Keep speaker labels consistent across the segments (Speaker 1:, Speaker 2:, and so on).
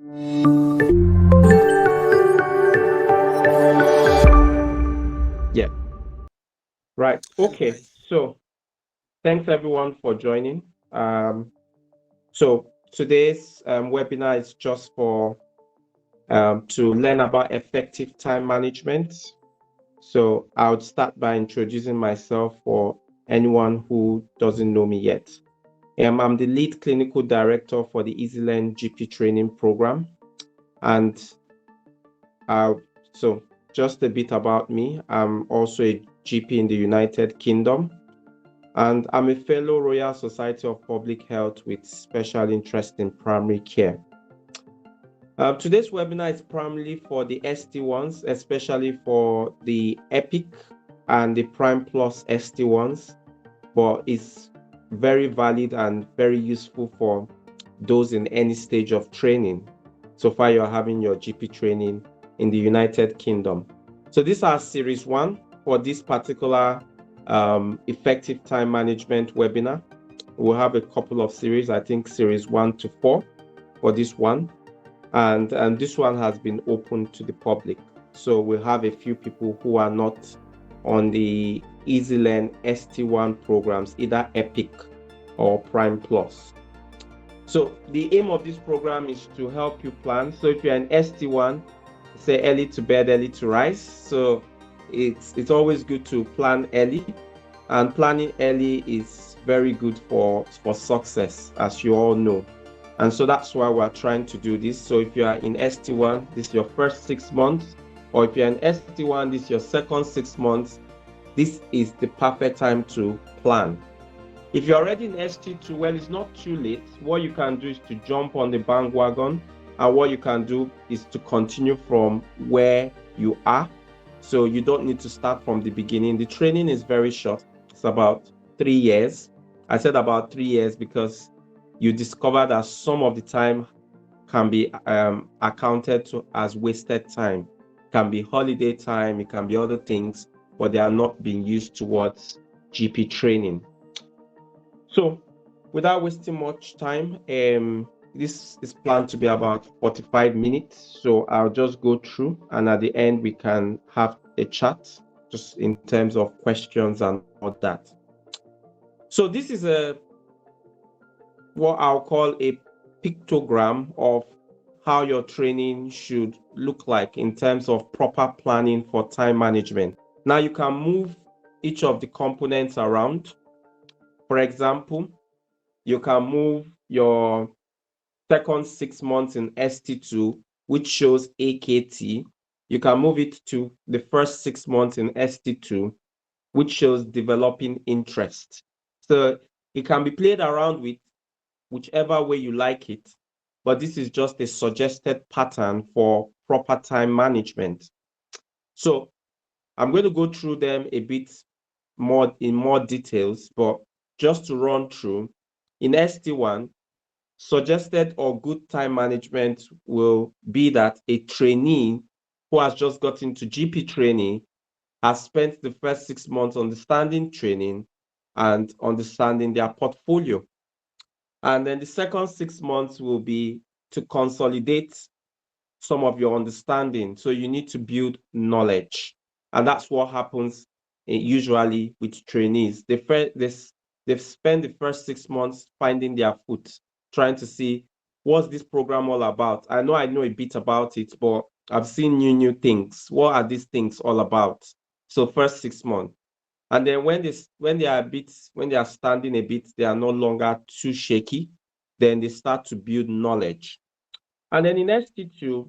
Speaker 1: Yeah, right. Okay. So thanks everyone for joining. So today's webinar is just for to learn about effective time management. So I'll start by introducing myself for anyone who doesn't know me yet. I'm the lead clinical director for the EasyLearn GP training program. And so just a bit about me. I'm also a GP in the United Kingdom, and I'm a fellow Royal Society of Public Health with special interest in primary care. Today's webinar is primarily for the ST1s, especially for the EPIC and the Prime Plus ST1s, but it's very valid and very useful for those in any stage of training. So far, you're having your GP training in the United Kingdom. So this is series 1 for this particular effective time management webinar. We'll have a couple of series, I think series 1 to 4 for this one. And this one has been open to the public. So we'll have a few people who are not on the EasyLearn ST1 programs, either EPIC or Prime Plus. So the aim of this program is to help you plan. So if you're an ST1, say early to bed, early to rise. So it's always good to plan early, and planning early is very good for success, as you all know. And so that's why we're trying to do this. So if you are in ST1, this is your first 6 months, or if you're in ST1, this is your second 6 months, this is the perfect time to plan. If you're already in ST2, well, it's not too late. What you can do is to jump on the bandwagon, and what you can do is to continue from where you are. So you don't need to start from the beginning. The training is very short. It's about 3 years. I said about 3 years because you discover that some of the time can be accounted to as wasted time. It can be holiday time, it can be other things, but they are not being used towards GP training. So without wasting much time, this is planned to be about 45 minutes. So I'll just go through, and at the end we can have a chat just in terms of questions and all that. So this is what I'll call a pictogram of how your training should look like in terms of proper planning for time management. Now you can move each of the components around. For example, you can move your second 6 months in ST2, which shows AKT. You can move it to the first 6 months in ST2, which shows developing interest. So it can be played around with whichever way you like it, but this is just a suggested pattern for proper time management. So I'm going to go through them a bit more in more details, but just to run through, in ST1, suggested or good time management will be that a trainee who has just got into GP training has spent the first 6 months understanding training and understanding their portfolio. And then the second 6 months will be to consolidate some of your understanding. So you need to build knowledge. And that's what happens usually with trainees. They've spent the first 6 months finding their foot, trying to see what's this program all about. I know a bit about it, but I've seen new things. What are these things all about? So first 6 months. And then when they are standing a bit, they are no longer too shaky, then they start to build knowledge. And then in ST2,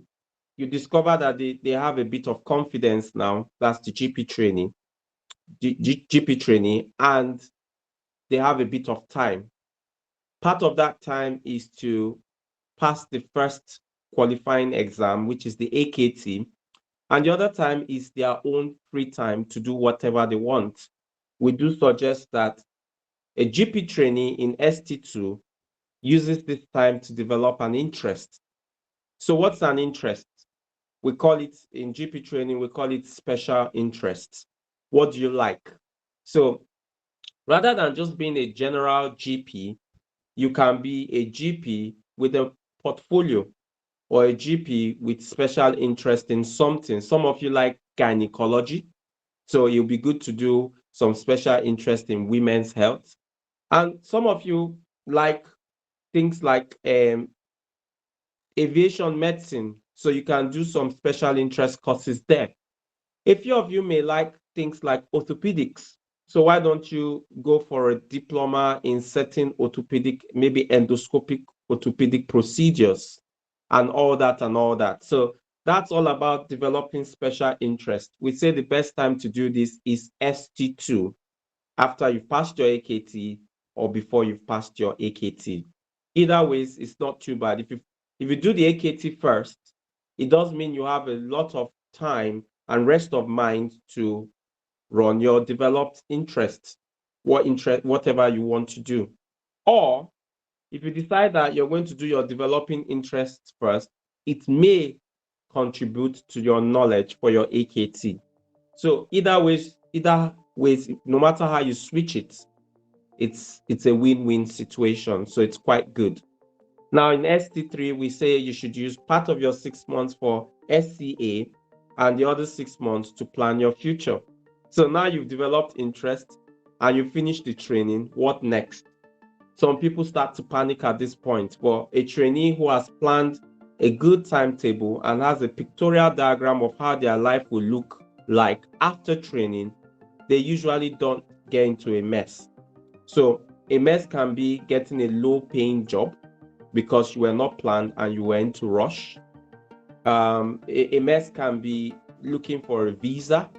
Speaker 1: you discover that they have a bit of confidence now. That's the GP training, GP training, and they have a bit of time. Part of that time is to pass the first qualifying exam, which is the AKT, and the other time is their own free time to do whatever they want. We do suggest that a GP trainee in ST2 uses this time to develop an interest. So what's an interest? We call it, in GP training, we call it special interests. What do you like? So rather than just being a general GP, you can be a GP with a portfolio. or a GP with special interest in something. Some of you like gynecology, so it'll be good to do some special interest in women's health. And some of you like things like aviation medicine, so you can do some special interest courses there. A few of you may like things like orthopedics. So why don't you go for a diploma in certain orthopedic, maybe endoscopic orthopedic procedures and all that and all that. So that's all about developing special interest. We say the best time to do this is ST2, after you've passed your AKT or before you've passed your AKT. Either ways, it's not too bad. If you do the AKT first, it does mean you have a lot of time and rest of mind to run your developed interest, whatever you want to do. Or if you decide that you're going to do your developing interests first, it may contribute to your knowledge for your AKT. So either ways, no matter how you switch it, it's a win-win situation. So it's quite good. Now in ST3, we say you should use part of your 6 months for SCA and the other 6 months to plan your future. So now you've developed interest and you finished the training. What next? Some people start to panic at this point, but a trainee who has planned a good timetable and has a pictorial diagram of how their life will look like after training, they usually don't get into a mess. So a mess can be getting a low-paying job because you were not planned and you were into rush. A mess can be looking for a visa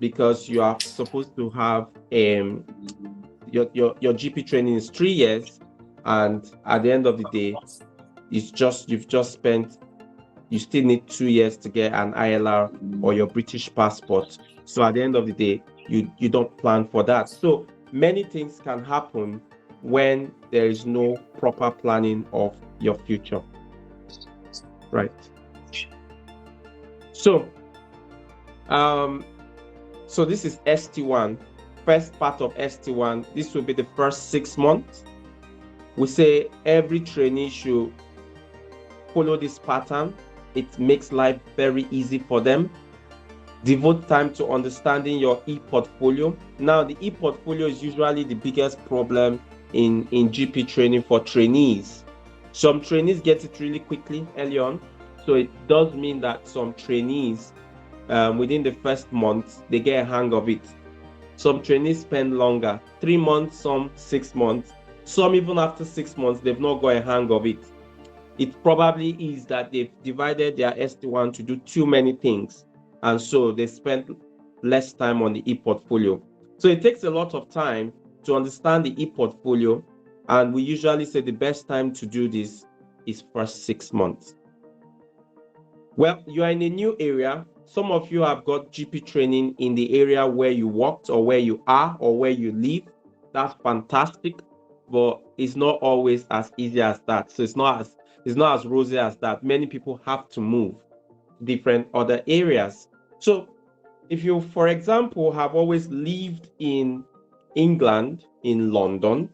Speaker 1: because you are supposed to have your GP training is 3 years, and at the end of the day, you still need 2 years to get an ILR or your British passport. So at the end of the day, you don't plan for that. So many things can happen when there is no proper planning of your future. Right. So this is ST1. First part of ST1, this will be the first 6 months. We say every trainee should follow this pattern. It makes life very easy for them. Devote time to understanding your e-portfolio. Now, the e-portfolio is usually the biggest problem in GP training for trainees. Some trainees get it really quickly early on. So it does mean that some trainees, within the first month, they get a hang of it. Some trainees spend longer, 3 months, some 6 months. Some even after 6 months, they've not got a hang of it. It probably is that they've divided their ST1 to do too many things, and so they spend less time on the e-portfolio. So it takes a lot of time to understand the e-portfolio, and we usually say the best time to do this is first 6 months. Well, you are in a new area. Some of you have got GP training in the area where you worked or where you are or where you live. That's fantastic, but it's not always as easy as that. So it's not as rosy as that. Many people have to move different other areas. So if you, for example, have always lived in England, in London,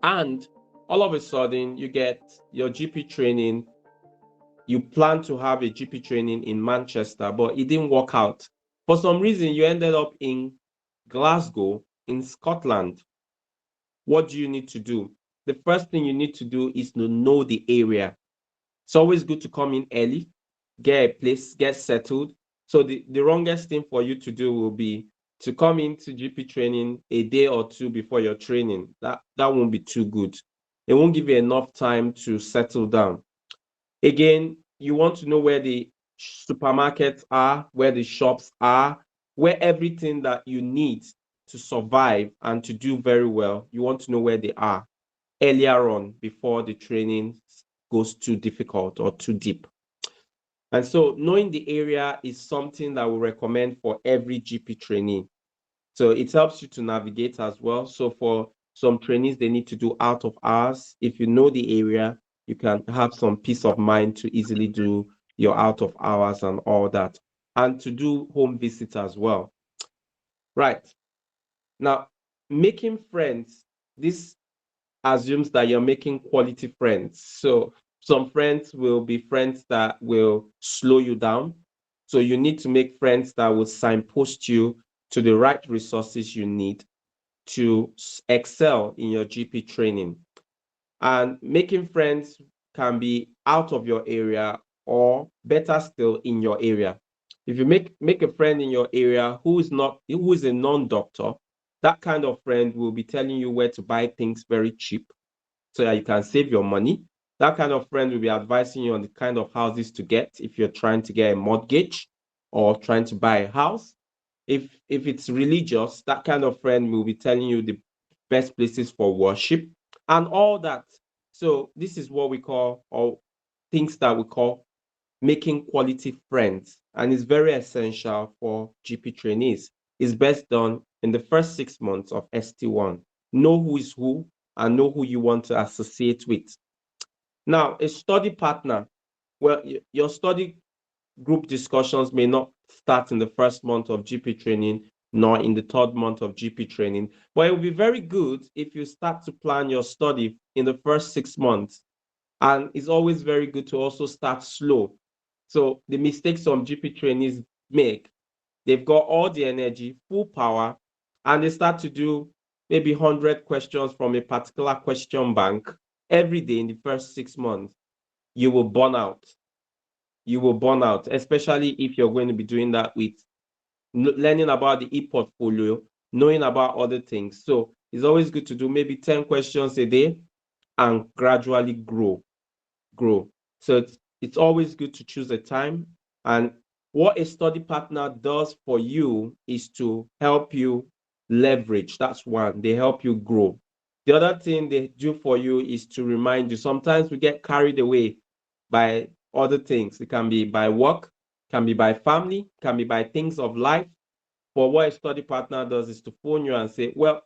Speaker 1: and all of a sudden you get your GP training, you plan to have a GP training in Manchester, but it didn't work out. For some reason, you ended up in Glasgow, in Scotland. What do you need to do? The first thing you need to do is to know the area. It's always good to come in early, get a place, get settled. So the wrongest thing for you to do will be to come into GP training a day or two before your training. That won't be too good. It won't give you enough time to settle down. Again, you want to know where the supermarkets are, where the shops are, where everything that you need to survive and to do very well, you want to know where they are earlier on before the training goes too difficult or too deep. And so knowing the area is something that we recommend for every GP trainee. So it helps you to navigate as well. So for some trainees, they need to do out of hours. If you know the area, you can have some peace of mind to easily do your out of hours and all that, and to do home visits as well. Right. Now, making friends, this assumes that you're making quality friends. So Some friends will be friends that will slow you down. So you need to make friends that will signpost you to the right resources you need to excel in your GP training. And making friends can be out of your area or better still in your area. If you make a friend in your area who is a non-doctor, that kind of friend will be telling you where to buy things very cheap so that you can save your money. That kind of friend will be advising you on the kind of houses to get if you're trying to get a mortgage or trying to buy a house. If it's religious, that kind of friend will be telling you the best places for worship and all that. So this is what we call, or things that we call, making quality friends, and it's very essential for GP trainees. It's best done in the first 6 months of ST1. Know who is who and know who you want to associate with. Now, a study partner. Well, your study group discussions may not start in the first month of GP training nor in the third month of GP training, but it will be very good if you start to plan your study in the first 6 months. And it's always very good to also start slow. So the mistakes some GP trainees make, they've got all the energy, full power, and they start to do maybe 100 questions from a particular question bank every day in the first 6 months. You will burn out. You will burn out, especially if you're going to be doing that with learning about the e-portfolio, knowing about other things. So it's always good to do maybe 10 questions a day and gradually grow. So it's always good to choose a time. And what a study partner does for you is to help you leverage. That's one. They help you grow. The other thing they do for you is to remind you. Sometimes we get carried away by other things. It can be by work, can be by family, can be by things of life. But what a study partner does is to phone you and say, well,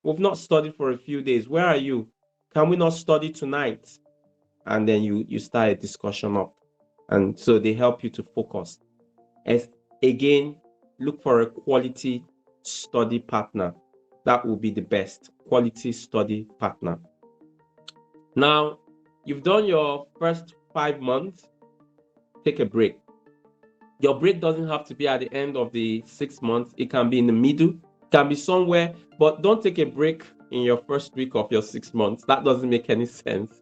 Speaker 1: we've not studied for a few days. Where are you? Can we not study tonight? And then you start a discussion up. And so they help you to focus. As again, look for a quality study partner. That will be the best quality study partner. Now, you've done your first 5 months, take a break. Your break doesn't have to be at the end of the 6 months. It can be in the middle, it can be somewhere, but don't take a break in your first week of your 6 months. That doesn't make any sense.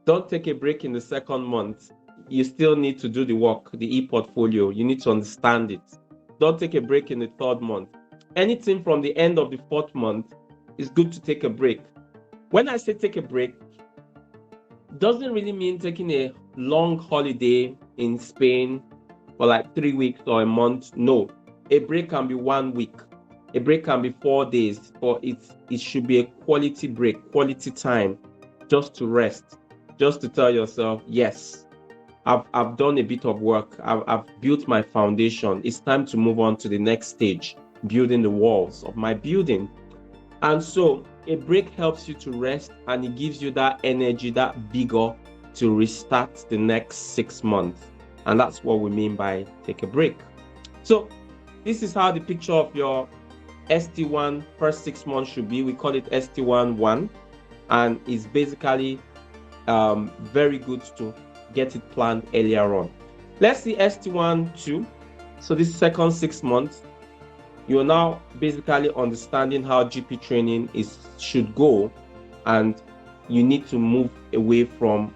Speaker 1: Don't take a break in the second month. You still need to do the work, the e-portfolio. You need to understand it. Don't take a break in the third month. Anything from the end of the fourth month is good to take a break. When I say take a break, doesn't really mean taking a long holiday in Spain for like 3 weeks or a month. No, a break can be 1 week. A break can be 4 days, but it should be a quality break, quality time, just to rest, just to tell yourself, yes, I've done a bit of work. I've built my foundation. It's time to move on to the next stage, building the walls of my building. And so a break helps you to rest and it gives you that energy, that vigor to restart the next 6 months. And that's what we mean by take a break. So this is how the picture of your ST1 first 6 months should be. We call it ST1-1, and it's basically very good to get it planned earlier on. Let's see ST1-2. So this second 6 months, you're now basically understanding how GP training should go, and you need to move away from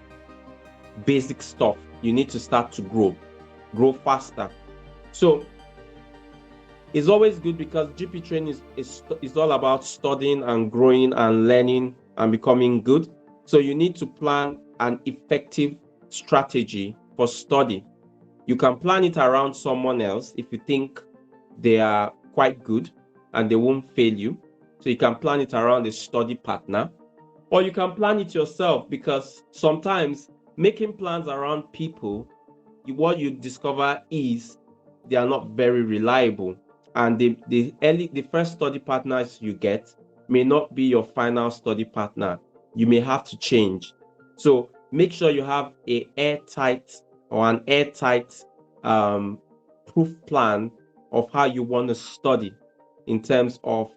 Speaker 1: basic stuff. You need to start to grow faster. So it's always good because GP training is all about studying and growing and learning and becoming good. So you need to plan an effective strategy for study. You can plan it around someone else if you think they are quite good and they won't fail you. So you can plan it around a study partner, or you can plan it yourself, because sometimes making plans around people, what you discover is they are not very reliable, and the first study partners you get may not be your final study partner. You may have to change. So make sure you have an airtight proof plan of how you want to study in terms of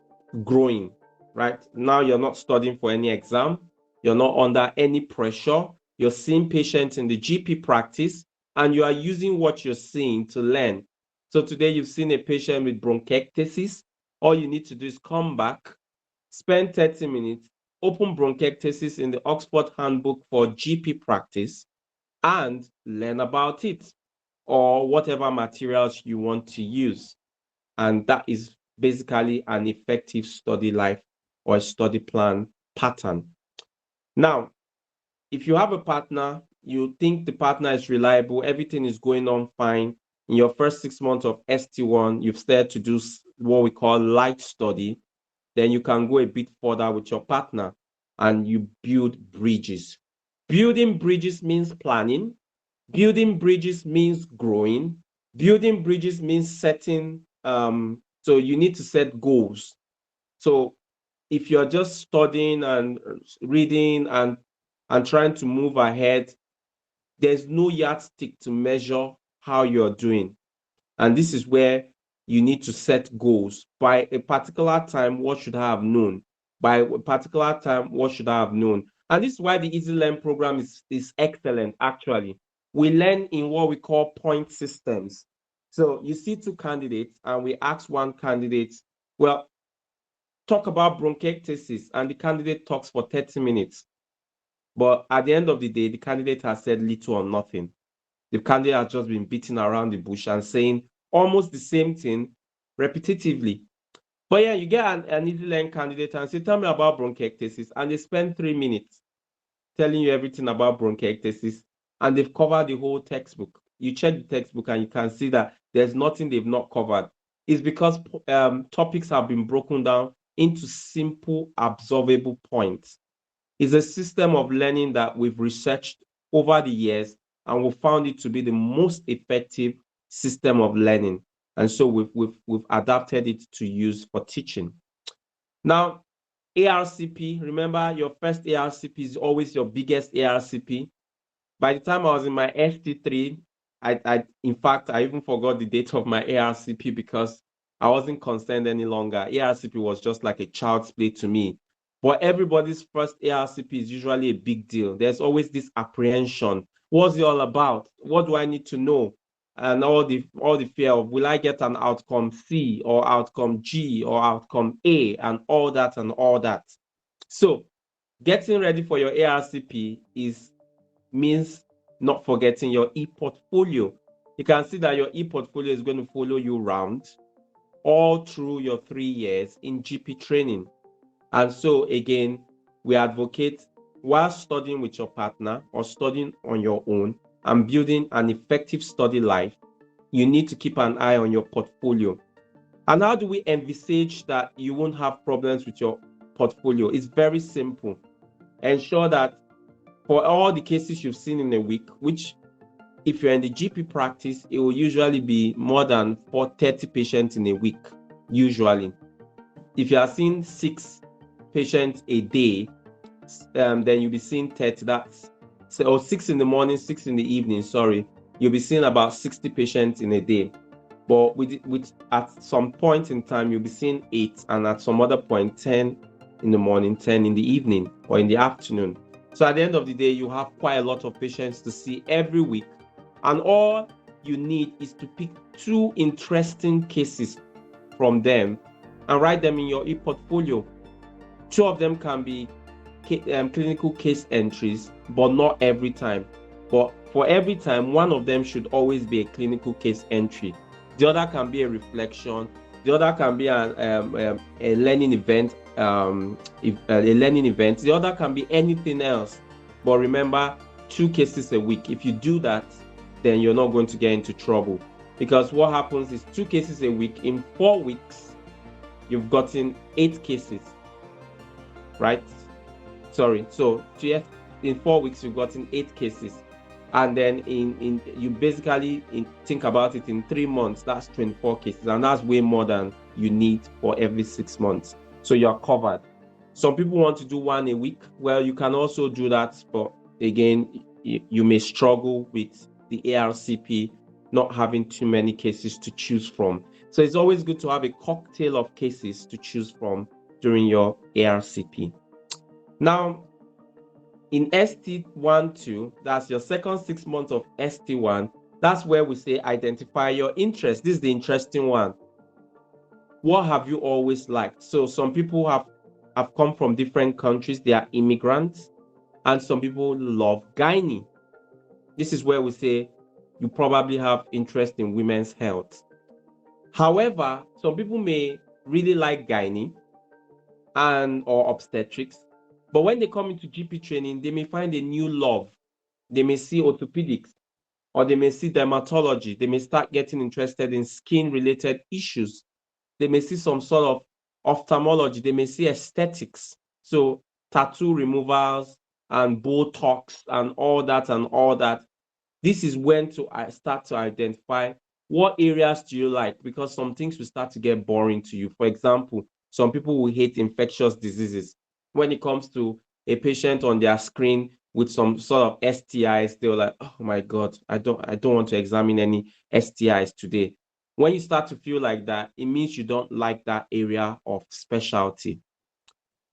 Speaker 1: growing. Right now, you're not studying for any exam. You're not under any pressure. you're seeing patients in the GP practice, and you are using what you're seeing to learn. So today you've seen a patient with bronchiectasis. All you need to do is come back, spend 30 minutes, open bronchiectasis in the Oxford Handbook for GP practice, and learn about it, or whatever materials you want to use. And that is basically an effective study life or a study plan pattern. Now, if you have a partner, you think the partner is reliable, everything is going on fine. In your first 6 months of ST1, you've started to do what we call light study. Then you can go a bit further with your partner and you build bridges. Building bridges means planning. Building bridges means growing. Building bridges means setting, so you need to set goals. So if you're just studying and reading and trying to move ahead, there's no yardstick to measure how you're doing. And this is where you need to set goals. By a particular time, what should I have known? By a particular time, what should I have known? And this is why the Easy Learn program is excellent, actually. We learn in what we call point systems. So you see two candidates, and we ask one candidate, well, talk about bronchiectasis, and the candidate talks for 30 minutes. But at the end of the day, the candidate has said little or nothing. The candidate has just been beating around the bush and saying almost the same thing repetitively. But yeah, you get an Easy Learn candidate and say, tell me about bronchiectasis. And they spend 3 minutes telling you everything about bronchiectasis. And they've covered the whole textbook. You check the textbook and you can see that there's nothing they've not covered. It's because topics have been broken down into simple, observable points. It's a system of learning that we've researched over the years, and we found it to be the most effective system of learning. And so we've adapted it to use for teaching. Now, ARCP, remember your first ARCP is always your biggest ARCP. By the time I was in my ST3, in fact, I even forgot the date of my ARCP because I wasn't concerned any longer. ARCP was just like a child's play to me. But everybody's first ARCP is usually a big deal. There's always this apprehension. What's it all about? What do I need to know? And all the fear of, will I get an outcome C or outcome G or outcome A, and all that and all that. So getting ready for your ARCP means not forgetting your e-portfolio. You can see that your e-portfolio is going to follow you around all through your 3 years in GP training. And so again, we advocate, while studying with your partner or studying on your own and building an effective study life, you need to keep an eye on your portfolio. And how do we envisage that you won't have problems with your portfolio? It's very simple. Ensure that for all the cases you've seen in a week, which if you're in the GP practice, it will usually be more than 30 patients in a week, usually. If you are seeing 6 patients a day, then you'll be seeing 30. That's 6 in the morning, 6 in the evening, sorry. You'll be seeing about 60 patients in a day. But with at some point in time, you'll be seeing 8, and at some other point, 10 in the morning, 10 in the evening or in the afternoon. So at the end of the day, you have quite a lot of patients to see every week. And all you need is to pick 2 interesting cases from them and write them in your e-portfolio. 2 of them can be clinical case entries, but not every time. But for every time, 1 of them should always be a clinical case entry. The other can be a reflection. The other can be a learning event. A learning event. The other can be anything else. But remember, 2 cases a week. If you do that, then you're not going to get into trouble. Because what happens is 2 cases a week. In 4 weeks, you've gotten 8 cases. Right? Sorry. So in 4 weeks, you've gotten 8 cases. And then you basically think about it, in 3 months, that's 24 cases. And that's way more than you need for every 6 months. So you're covered. Some people want to do 1 a week. Well, you can also do that. But again, you may struggle with the ARCP not having too many cases to choose from. So it's always good to have a cocktail of cases to choose from during your ARCP. Now, In ST1 2, that's your second 6 months of ST1, that's where we say identify your interest. This is the interesting one. What have you always liked? So some people have come from different countries, they are immigrants, and some people love gynae. This is where we say you probably have interest in women's health. However, some people may really like gynae and or obstetrics, but when they come into GP training, they may find a new love. They may see orthopedics, or they may see dermatology. They may start getting interested in skin-related issues. They may see some sort of ophthalmology. They may see aesthetics. So tattoo removals and Botox and all that and all that. This is when to start to identify what areas do you like, because some things will start to get boring to you. For example, some people will hate infectious diseases. When it comes to a patient on their screen with some sort of STIs, they're like, oh my God, I don't want to examine any STIs today. When you start to feel like that, it means you don't like that area of specialty.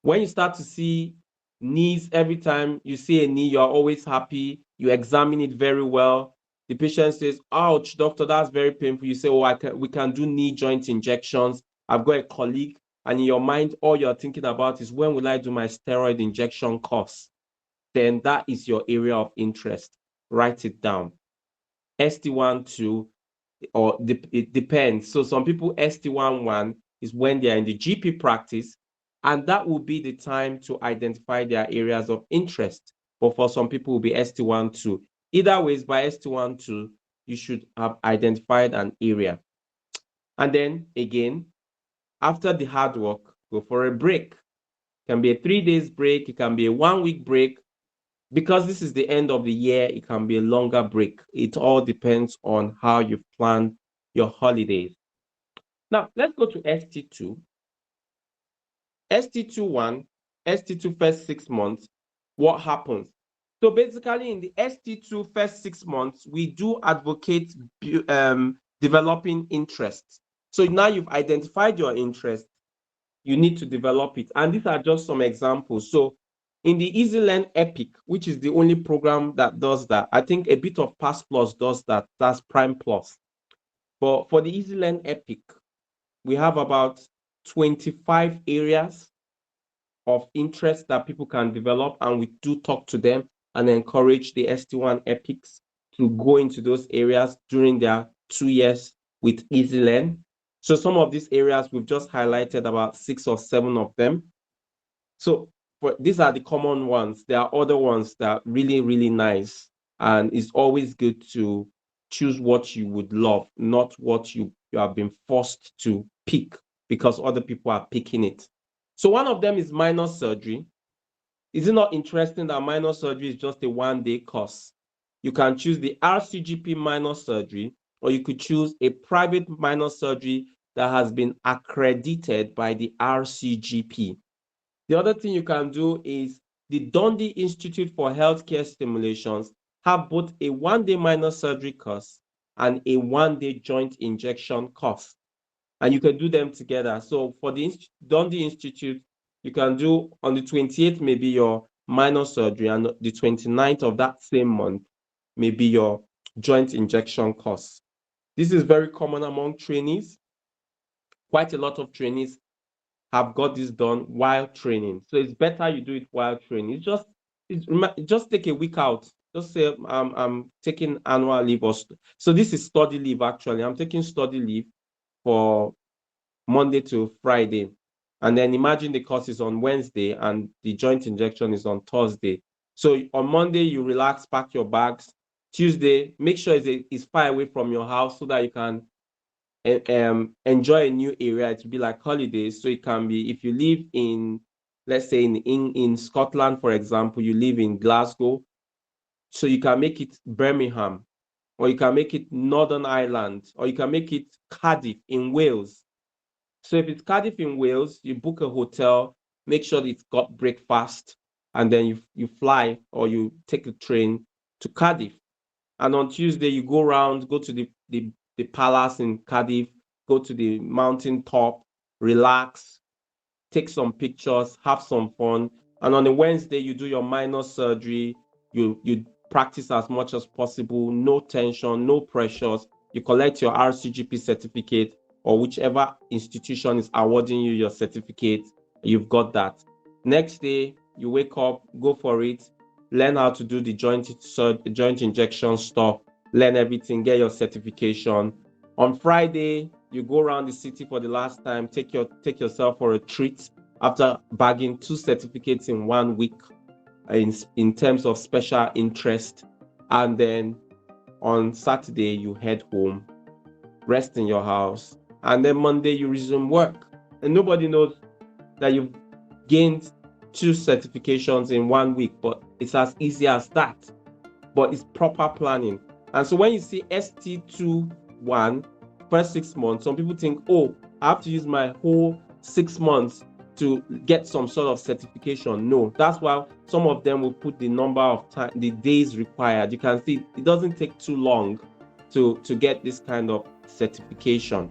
Speaker 1: When you start to see knees, every time you see a knee, you're always happy, you examine it very well. The patient says, ouch, doctor, that's very painful. You say, oh, we can do knee joint injections. I've got a colleague, and in your mind, all you're thinking about is, when will I do my steroid injection course? Then that is your area of interest. Write it down. ST1 2, or it depends. So some people, ST1 1 is when they are in the GP practice, and that will be the time to identify their areas of interest. But for some people, will be ST1 2. Either ways, by ST1 2, you should have identified an area. And then again, after the hard work, go for a break. It can be a 3 days break, it can be a 1 week break. Because this is the end of the year, it can be a longer break. It all depends on how you plan your holidays. Now, let's go to ST2. ST2 1, ST2 first 6 months, what happens? So basically, in the ST2 first 6 months, we do advocate developing interests. So now you've identified your interest, you need to develop it. And these are just some examples. So in the EasyLearn Epic, which is the only program that does that, I think a bit of Pass Plus does that. That's Prime Plus. But for the EasyLearn Epic, we have about 25 areas of interest that people can develop, and we do talk to them and encourage the ST1 Epics to go into those areas during their 2 years with EasyLearn. So some of these areas, we've just highlighted about 6 or 7 of them. So these are the common ones. There are other ones that are really, really nice. And it's always good to choose what you would love, not what you have been forced to pick because other people are picking it. So one of them is minor surgery. Is it not interesting that minor surgery is just a 1-day course? You can choose the RCGP minor surgery, or you could choose a private minor surgery that has been accredited by the RCGP. The other thing you can do is the Dundee Institute for Healthcare Stimulations have both a 1-day minor surgery course and a 1-day joint injection course. And you can do them together. So for the Dundee Institute, you can do on the 28th, maybe your minor surgery, and the 29th of that same month, maybe your joint injection course. This is very common among trainees. Quite a lot of trainees have got this done while training. So it's better you do it while training. Just take a week out. Just say I'm taking annual leave, so this is study leave actually. I'm taking study leave for Monday to Friday. And then imagine the course is on Wednesday and the joint injection is on Thursday. So on Monday, you relax, pack your bags. Tuesday, make sure it's far away from your house so that you can enjoy a new area. It will be like holidays. So it can be, if you live in, let's say in Scotland, for example, you live in Glasgow, so you can make it Birmingham, or you can make it Northern Ireland, or you can make it Cardiff in Wales. So if it's Cardiff in Wales, you book a hotel, make sure it's got breakfast, and then you fly or you take a train to Cardiff. And on Tuesday, you go around, go to the palace in Cardiff, go to the mountain top, relax, take some pictures, have some fun. And on a Wednesday, you do your minor surgery. You practice as much as possible, no tension, no pressures. You collect your RCGP certificate, or whichever institution is awarding you your certificate, you've got that. Next day, you wake up, go for it, learn how to do the joint injection stuff, learn everything, get your certification. On Friday, you go around the city for the last time, take yourself for a treat after bagging 2 certificates in 1 week in terms of special interest. And then on Saturday, you head home, rest in your house, and then Monday, you resume work. And nobody knows that you've gained 2 certifications in 1 week, but it's as easy as that. But it's proper planning. And so when you see ST21, first 6 months, some people think, oh, I have to use my whole 6 months to get some sort of certification. No, that's why some of them will put the number of time, the days required. You can see it doesn't take too long to get this kind of certification.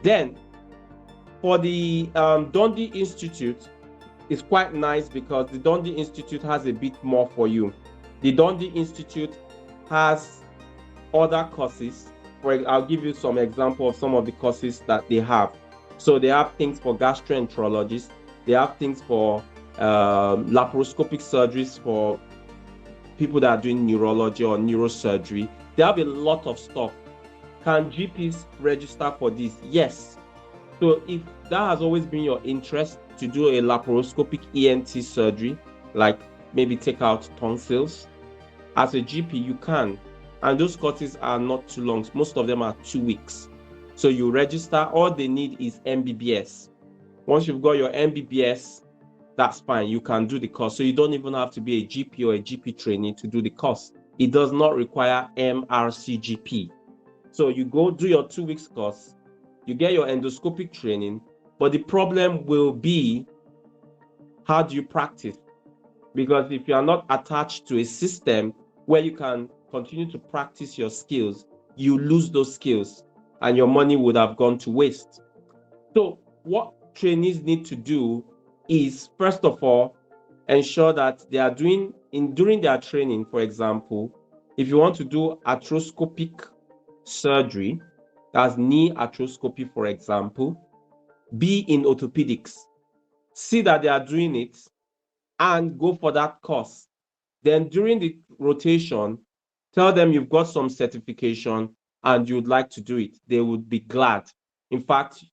Speaker 1: Then for the Dundee Institute, it's quite nice because the Dundee Institute has a bit more for you. The Dundee Institute has other courses. I'll give you some example of some of the courses that they have. So they have things for gastroenterologists. They have things for laparoscopic surgeries for people that are doing neurology or neurosurgery. They have a lot of stuff. Can GPs register for this? Yes. So if that has always been your interest to do a laparoscopic ENT surgery, like maybe take out tonsils, as a GP, you can. And those courses are not too long. Most of them are 2 weeks. So you register, all they need is MBBS. Once you've got your MBBS, that's fine. You can do the course. So you don't even have to be a GP or a GP trainee to do the course. It does not require MRCGP. So you go do your 2 weeks course, you get your endoscopic training, but the problem will be, how do you practice? Because if you are not attached to a system where you can continue to practice your skills, you lose those skills and your money would have gone to waste. So what trainees need to do is, first of all, ensure that they are during their training, for example, if you want to do arthroscopic surgery, that's knee arthroscopy, for example, be in orthopedics. See that they are doing it and go for that course. Then during the rotation, tell them you've got some certification and you'd like to do it. They would be glad. In fact,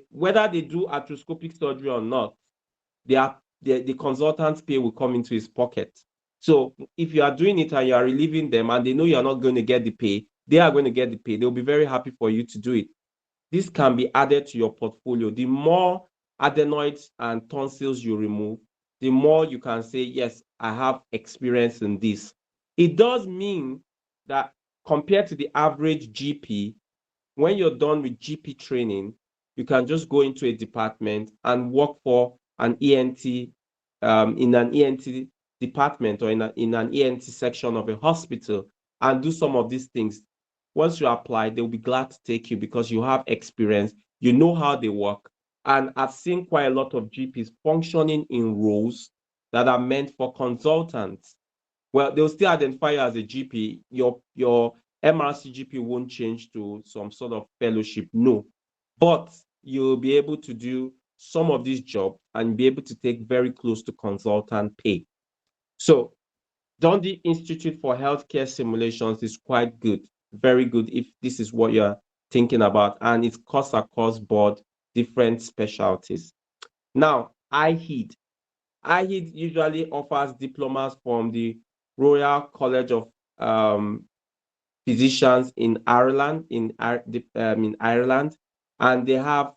Speaker 1: whether they do arthroscopic surgery or not, the consultant's pay will come into his pocket. So if you are doing it and you are relieving them and they know you're not going to get the pay, they are going to get the pay. They'll be very happy for you to do it. This can be added to your portfolio. The more adenoids and tonsils you remove, the more you can say, yes, I have experience in this. It does mean that compared to the average GP, when you're done with GP training, you can just go into a department and work for an ENT, in an ENT department or in an ENT section of a hospital and do some of these things. Once you apply, they'll be glad to take you because you have experience, you know how they work. And I've seen quite a lot of GPs functioning in roles that are meant for consultants. Well, they'll still identify you as a GP. Your MRCGP won't change to some sort of fellowship, no. But you'll be able to do some of these jobs and be able to take very close to consultant pay. So Dundee Institute for Healthcare Simulations is quite good, very good if this is what you're thinking about, and it cuts across board different specialties. Now, IHEED. IHEED usually offers diplomas from the Royal College of Physicians in Ireland, in Ireland, and they have,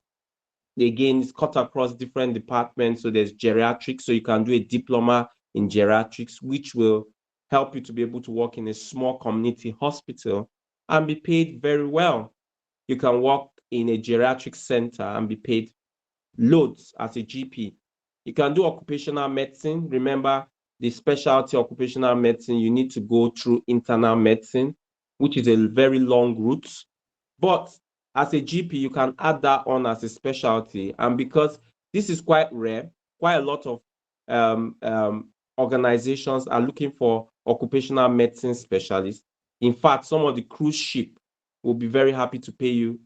Speaker 1: again, it's cut across different departments. So there's geriatrics, so you can do a diploma in geriatrics, which will help you to be able to work in a small community hospital and be paid very well. You can work in a geriatric center and be paid loads as a GP. You can do occupational medicine. Remember, the specialty occupational medicine, you need to go through internal medicine, which is a very long route. But as a GP, you can add that on as a specialty. And because this is quite rare, quite a lot of organizations are looking for occupational medicine specialists. In fact, some of the cruise ship will be very happy to pay you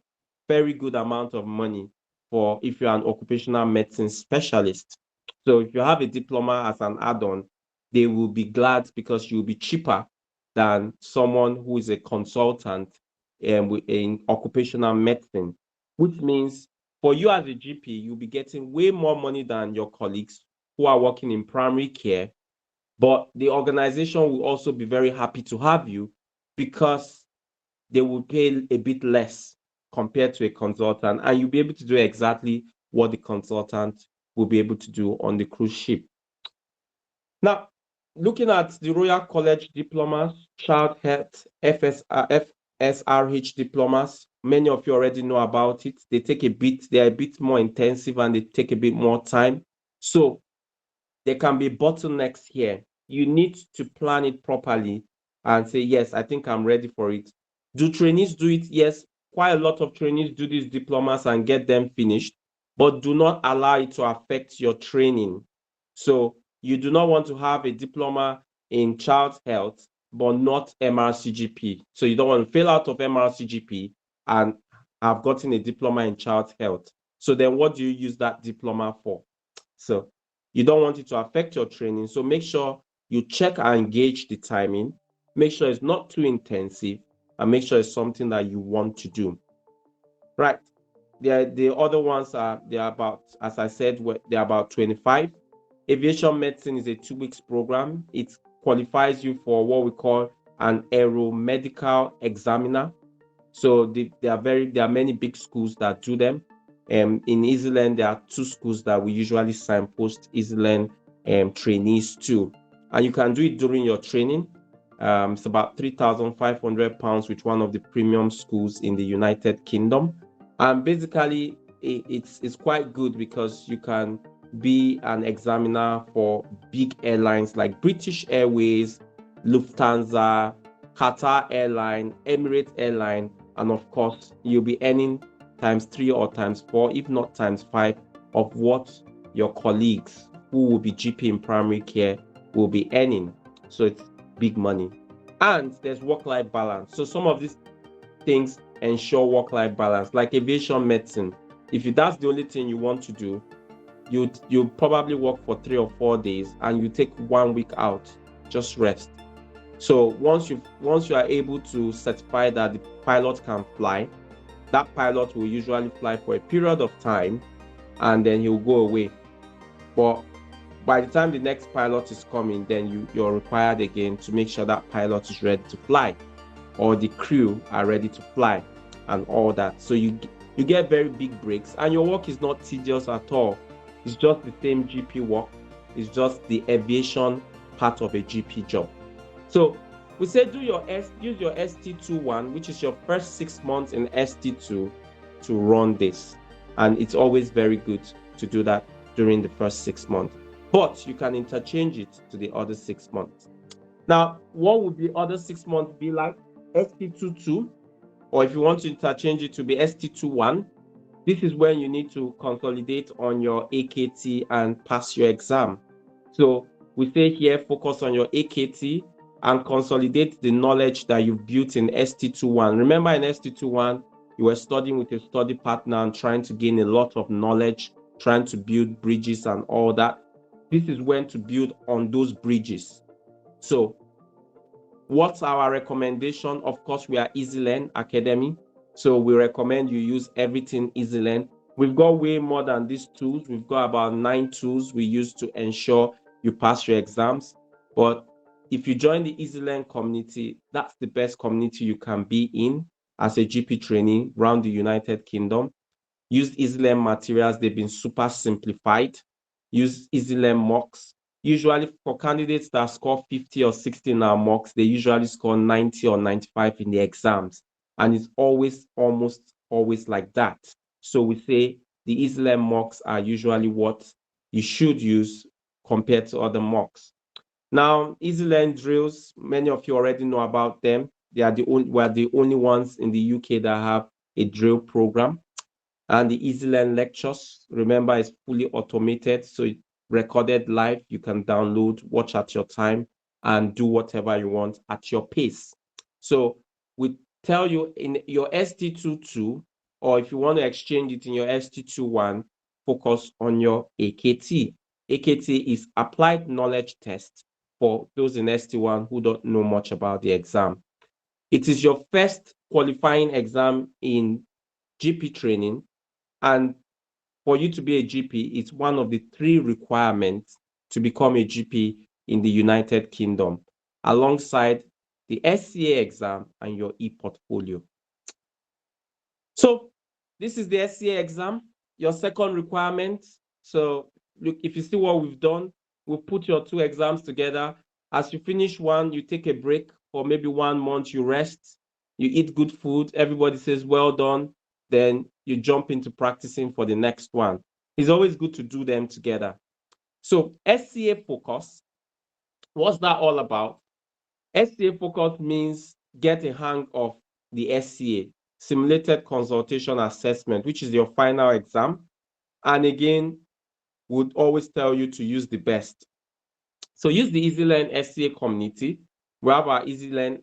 Speaker 1: very good amount of money for if you're an occupational medicine specialist. So if you have a diploma as an add-on, they will be glad because you'll be cheaper than someone who is a consultant in occupational medicine, which means for you as a GP, you'll be getting way more money than your colleagues who are working in primary care. But the organization will also be very happy to have you because they will pay a bit less compared to a consultant, and you'll be able to do exactly what the consultant will be able to do on the cruise ship. Now, looking at the Royal College diplomas, Child Health, FSRH diplomas, many of you already know about it. They are a bit more intensive and they take a bit more time. So there can be bottlenecks here. You need to plan it properly and say, yes, I think I'm ready for it. Do trainees do it? Yes, quite a lot of trainees do these diplomas and get them finished, but do not allow it to affect your training. So you do not want to have a diploma in child health, but not MRCGP. So you don't want to fail out of MRCGP and have gotten a diploma in child health. So then what do you use that diploma for? So you don't want it to affect your training. So make sure you check and gauge the timing. Make sure it's not too intensive and make sure it's something that you want to do. Right. The other ones they're about, as I said, they're about 25. Aviation medicine is a 2 weeks program. It qualifies you for what we call an aeromedical examiner. So there are many big schools that do them. In EasyLearn, there are 2 schools that we usually signpost EasyLearn trainees to, and you can do it during your training. It's about £3,500 with one of the premium schools in the United Kingdom, and basically it's quite good because you can be an examiner for big airlines like British Airways, Lufthansa, Qatar Airline, Emirates Airline, and of course you'll be earning ×3 or ×4, if not ×5 of what your colleagues who will be GP in primary care will be earning. So it's big money. And there's work-life balance. So some of these things ensure work-life balance, like aviation medicine. If that's the only thing you want to do, you probably work for 3 or 4 days and you take 1 week out, just rest. So once you are able to certify that the pilot can fly, that pilot will usually fly for a period of time and then he'll go away. But by the time the next pilot is coming, then you're required again to make sure that pilot is ready to fly or the crew are ready to fly and all that. So you get very big breaks and your work is not tedious at all. It's just the same GP work. It's just the aviation part of a GP job. So we say use your ST21, which is your first 6 months in ST2 to run this. And it's always very good to do that during the first 6 months. But you can interchange it to the other 6 months. Now, what would the other 6 months be like? ST22, or if you want to interchange it to be ST21, this is when you need to consolidate on your AKT and pass your exam. So we say here, focus on your AKT and consolidate the knowledge that you've built in ST21. Remember, in ST21, you were studying with a study partner and trying to gain a lot of knowledge, trying to build bridges and all that. This is when to build on those bridges. So what's our recommendation? Of course, we are EasyLearn Academy. So we recommend you use everything EasyLearn. We've got way more than these tools. We've got about 9 tools we use to ensure you pass your exams. But if you join the EasyLearn community, that's the best community you can be in as a GP trainee around the United Kingdom. Use EasyLearn materials. They've been super simplified. Use EasyLearn mocks. Usually for candidates that score 50 or 60 in our mocks, they usually score 90 or 95 in the exams. And it's almost always like that. So we say the EasyLearn mocks are usually what you should use compared to other mocks. Now, EasyLearn drills, many of you already know about them. We're the only ones in the UK that have a drill program. And the EasyLearn lectures, remember, is fully automated. So recorded live. You can download, watch at your time, and do whatever you want at your pace. So we tell you in your ST22, or if you want to exchange it in your ST21, focus on your AKT. AKT is Applied Knowledge Test for those in ST1 who don't know much about the exam. It is your first qualifying exam in GP training, and for you to be a GP, it's one of the 3 requirements to become a GP in the United Kingdom, alongside the SCA exam and your e-portfolio. So this is the SCA exam, your second requirement. So look, if you see what we've done, we'll put your 2 exams together. As you finish one, you take a break for maybe 1 month, you rest, you eat good food, everybody says, well done. Then you jump into practicing for the next one. It's always good to do them together. So SCA Focus, what's that all about? SCA Focus means get a hang of the SCA, Simulated Consultation Assessment, which is your final exam. And again, would always tell you to use the best. So use the EasyLearn SCA community. We have our EasyLearn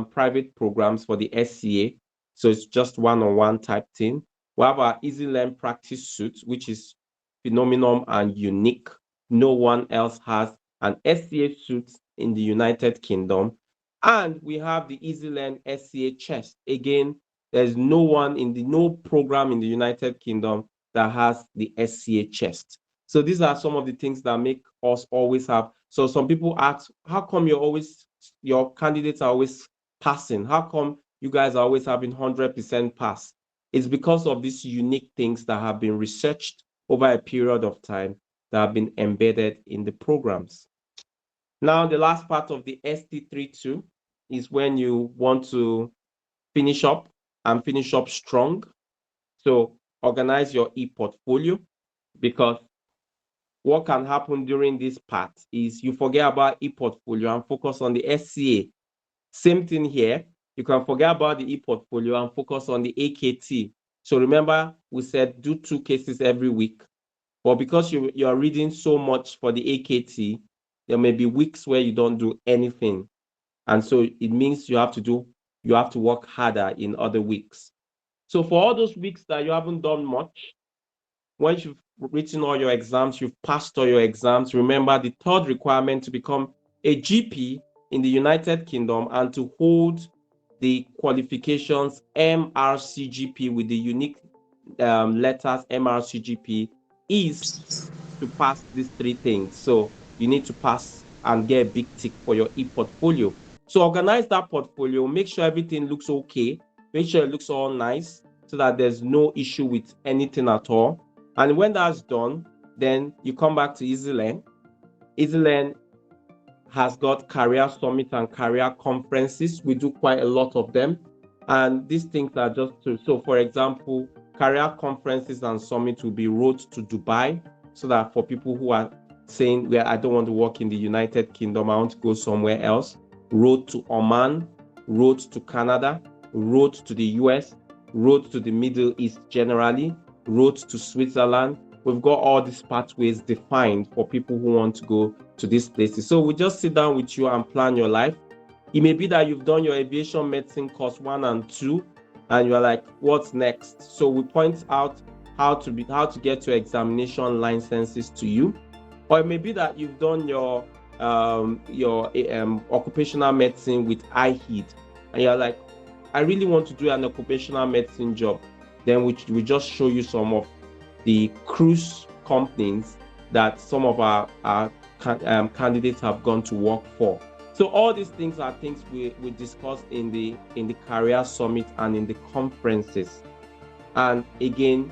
Speaker 1: private programs for the SCA. So it's just one-on-one type thing. We have our EasyLearn practice suite, which is phenomenal and unique. No one else has an SCA suite in the United Kingdom. And we have the EasyLearn SCA chest. Again, there's no program in the United Kingdom that has the SCA chest. So these are some of the things that make us always have. So some people ask, how come your candidates are always passing? How come you guys are always having 100% pass? It's because of these unique things that have been researched over a period of time that have been embedded in the programs. Now, the last part of the ST32 is when you want to finish up and finish up strong. So organize your e-portfolio, because what can happen during this part is you forget about e-portfolio and focus on the SCA. Same thing here. You can forget about the e-portfolio and focus on the AKT. So remember, we said do 2 cases every week. But because you are reading so much for the AKT, there may be weeks where you don't do anything. And so it means you have to work harder in other weeks. So for all those weeks that you haven't done much, once you've written all your exams, you've passed all your exams, remember the 3rd requirement to become a GP in the United Kingdom and to hold the qualifications MRCGP with the unique letters MRCGP is to pass these 3 things. So you need to pass and get a big tick for your e-portfolio. So organize that portfolio, make sure everything looks okay, make sure it looks all nice so that there's no issue with anything at all. And when that's done, then you come back to EasyLearn. EasyLearn has got career summit and career conferences. We do quite a lot of them. And these things are just so for example, career conferences and summit will be Road to Dubai, so that for people who are saying, well, I don't want to work in the United Kingdom, I want to go somewhere else. Road to Oman, Road to Canada, Road to the US, Road to the Middle East generally, Road to Switzerland. We've got all these pathways defined for people who want to go to these places. So we just sit down with you and plan your life. It may be that you've done your aviation medicine course 1 and 2, and you're like, what's next? So we point out how to get your examination licenses to you. Or it may be that you've done your occupational medicine with IHED, and you're like, I really want to do an occupational medicine job. Then we just show you some of the cruise companies that some of our candidates have gone to work for. So all these things are things we discuss in the career summit and in the conferences. And again,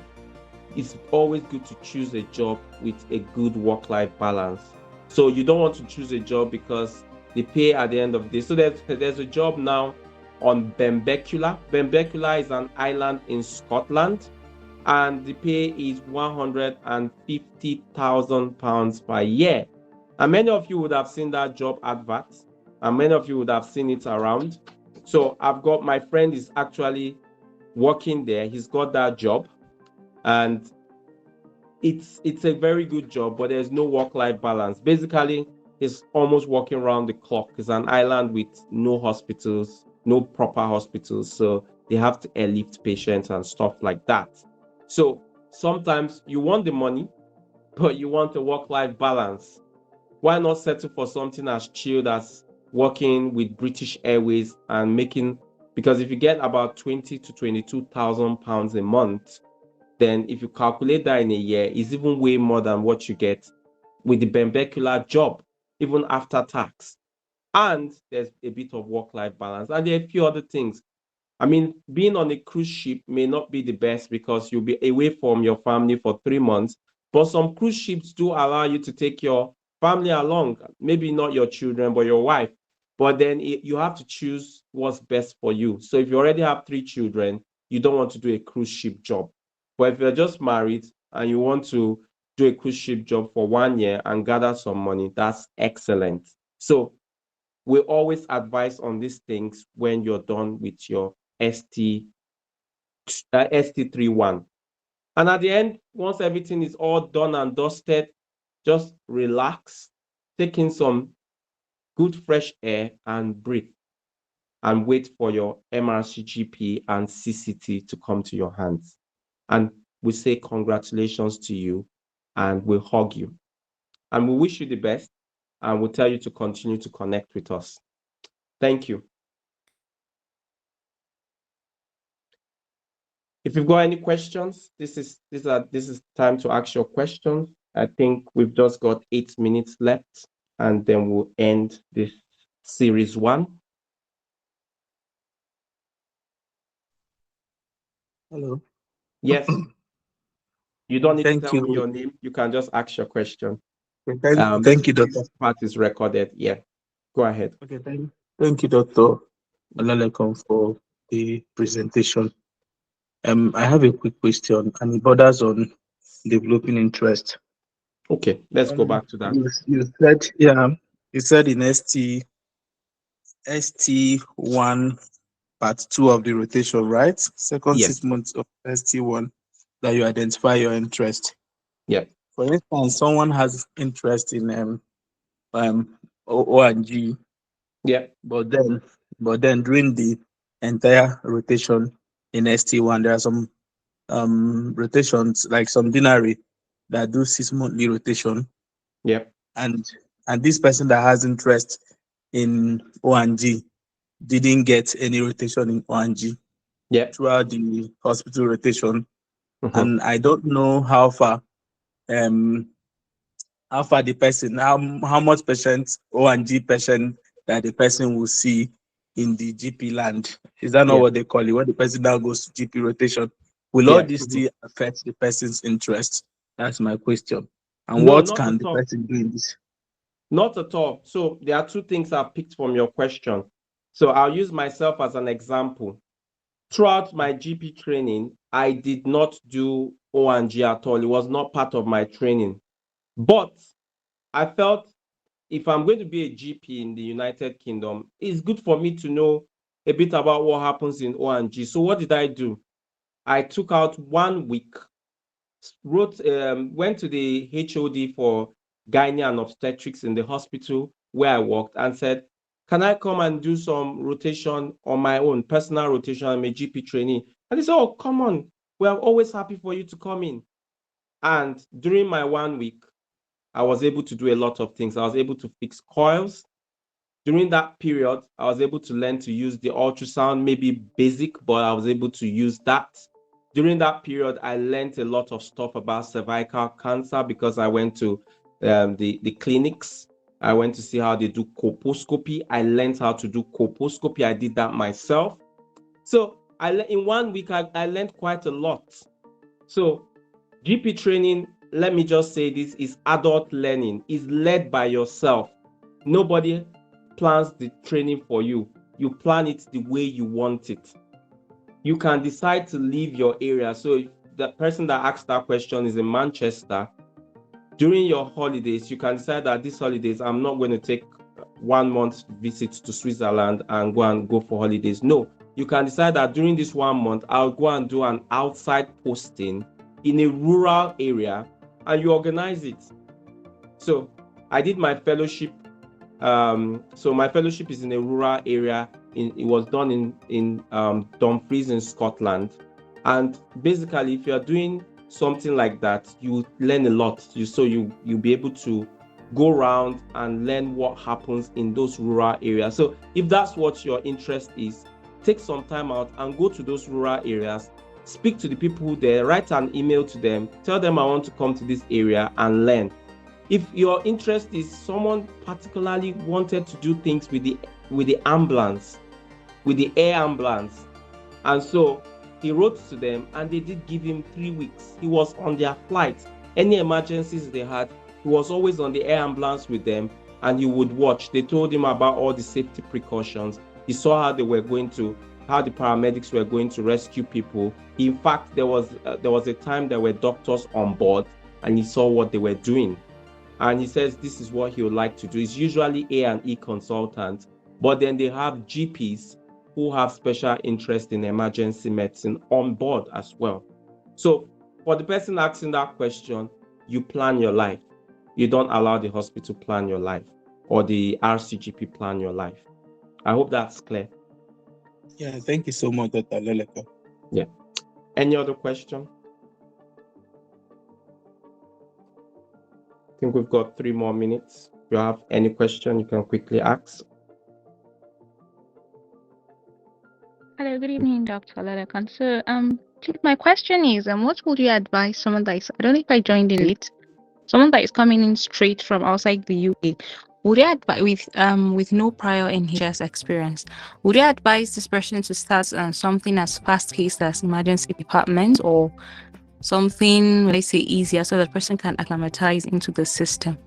Speaker 1: it's always good to choose a job with a good work-life balance. So you don't want to choose a job because the pay at the end of the day. So there's a job now on Benbecula. Benbecula is an island in Scotland, and the pay is £150,000 per year. And many of you would have seen that job advert, and many of you would have seen it around. So I've got, my friend is actually working there. He's got that job, and it's a very good job, but there's no work-life balance. Basically, it's almost working around the clock. It's an island with no hospitals, no proper hospitals, so they have to airlift patients and stuff like that. So sometimes you want the money, but you want a work-life balance. Why not settle for something as chilled as working with British Airways and making, because if you get about 20 to 22,000 pounds a month, then if you calculate that in a year, it's even way more than what you get with the Bembecular job, even after tax. And there's a bit of work-life balance. And there are a few other things. I mean, being on a cruise ship may not be the best because you'll be away from your family for 3 months. But some cruise ships do allow you to take your family along, maybe not your children, but your wife. But then you have to choose what's best for you. So if you already have 3 children, you don't want to do a cruise ship job. But if you're just married and you want to do a cruise ship job for 1 year and gather some money, that's excellent. So we always advise on these things when you're done with your ST31. And at the end, once everything is all done and dusted, just relax, take in some good fresh air and breathe and wait for your MRCGP and CCT to come to your hands. And we say congratulations to you and we hug you. And we wish you the best and we'll tell you to continue to connect with us. Thank you. If you've got any questions, this is time to ask your questions. I think we've just got 8 minutes left, and then we'll end this series 1.
Speaker 2: Hello.
Speaker 1: Yes. You don't need
Speaker 2: Thank
Speaker 1: to tell me
Speaker 2: you.
Speaker 1: your name. You can just ask your question.
Speaker 2: Thank you, Doctor.
Speaker 1: This part is recorded. Yeah. Go ahead.
Speaker 2: Okay, thank you, Doctor Olalekan, for the presentation. I have a quick question, and it borders on developing interest.
Speaker 1: Okay, let's go back to that.
Speaker 2: You said, yeah, you said in ST1 part 2 of the rotation, right? Second
Speaker 1: Yes.
Speaker 2: 6 months of ST1 that you identify your interest.
Speaker 1: Yeah.
Speaker 2: For instance, someone has interest in O&G.
Speaker 1: Yeah.
Speaker 2: But then during the entire rotation in ST1, there are some rotations like some binary that do 6 monthly rotation.
Speaker 1: Yeah.
Speaker 2: And this person that has interest in O&G didn't get any rotation in O&G throughout the hospital rotation. And I don't know how far the person, how much patient O&G patient that the person will see in the GP land. Is that not what they call it? When the person now goes to GP rotation, will all this still affect the person's interest? That's my question. And
Speaker 1: No,
Speaker 2: what
Speaker 1: not
Speaker 2: can
Speaker 1: at
Speaker 2: the
Speaker 1: all.
Speaker 2: person do in this?
Speaker 1: Not at all. So there are 2 things I picked from your question. So I'll use myself as an example. Throughout my GP training, I did not do O&G at all. It was not part of my training. But I felt if I'm going to be a GP in the United Kingdom, it's good for me to know a bit about what happens in O&G. So what did I do? I took out 1 week, went to the HOD for gynae and obstetrics in the hospital where I worked and said, can I come and do some rotation on my own, personal rotation? I'm a GP trainee. And he said, oh, come on. We're always happy for you to come in. And during my 1 week, I was able to do a lot of things. I was able to fix coils. During that period, I was able to learn to use the ultrasound, maybe basic, but I was able to use that. During that period, I learned a lot of stuff about cervical cancer because I went to the clinics. I went to see how they do colposcopy. I learned how to do colposcopy. I did that myself. So in 1 week, I learned quite a lot. So GP training, let me just say this, is adult learning. It's led by yourself. Nobody plans the training for you. You plan it the way you want it. You can decide to leave your area. So if the person that asked that question is in Manchester, during your holidays, you can decide that these holidays, I'm not going to take 1 month visit to Switzerland and go for holidays. No, you can decide that during this 1 month, I'll go and do an outside posting in a rural area and you organize it. So I did my fellowship. So my fellowship is in a rural area. It was done in Dumfries in Scotland. And basically, if you are doing something like that, you learn a lot. You'll be able to go around and learn what happens in those rural areas. So if that's what your interest is, take some time out and go to those rural areas, speak to the people there, write an email to them, tell them I want to come to this area and learn. If your interest is someone particularly wanted to do things with the ambulance, with the air ambulance, and so he wrote to them and they did give him 3 weeks. He was on their flight. Any emergencies they had, he was always on the air ambulance with them, and he would watch. They told him about all the safety precautions. He saw how the paramedics were going to rescue people. In fact, there was a time there were doctors on board, and he saw what they were doing. And he says this is what he would like to do. It's usually A&E consultant, but then they have GPs who have special interest in emergency medicine on board as well. So for the person asking that question, you plan your life. You don't allow the hospital plan your life or the RCGP plan your life. I hope that's clear.
Speaker 2: Yeah, thank you so much, Dr. Ololeko.
Speaker 1: Yeah. Any other question? I think we've got 3 more minutes. If you have any question, you can quickly ask.
Speaker 3: Hello, good evening, Dr. Ololeko. So, my question is, what would you advise someone that is, I don't know if I joined in late, someone that is coming in straight from outside the UK, would you advise with no prior NHS experience, would you advise this person to start something as fast-paced as emergency department, or something, let's say, easier so that person can acclimatize into the system?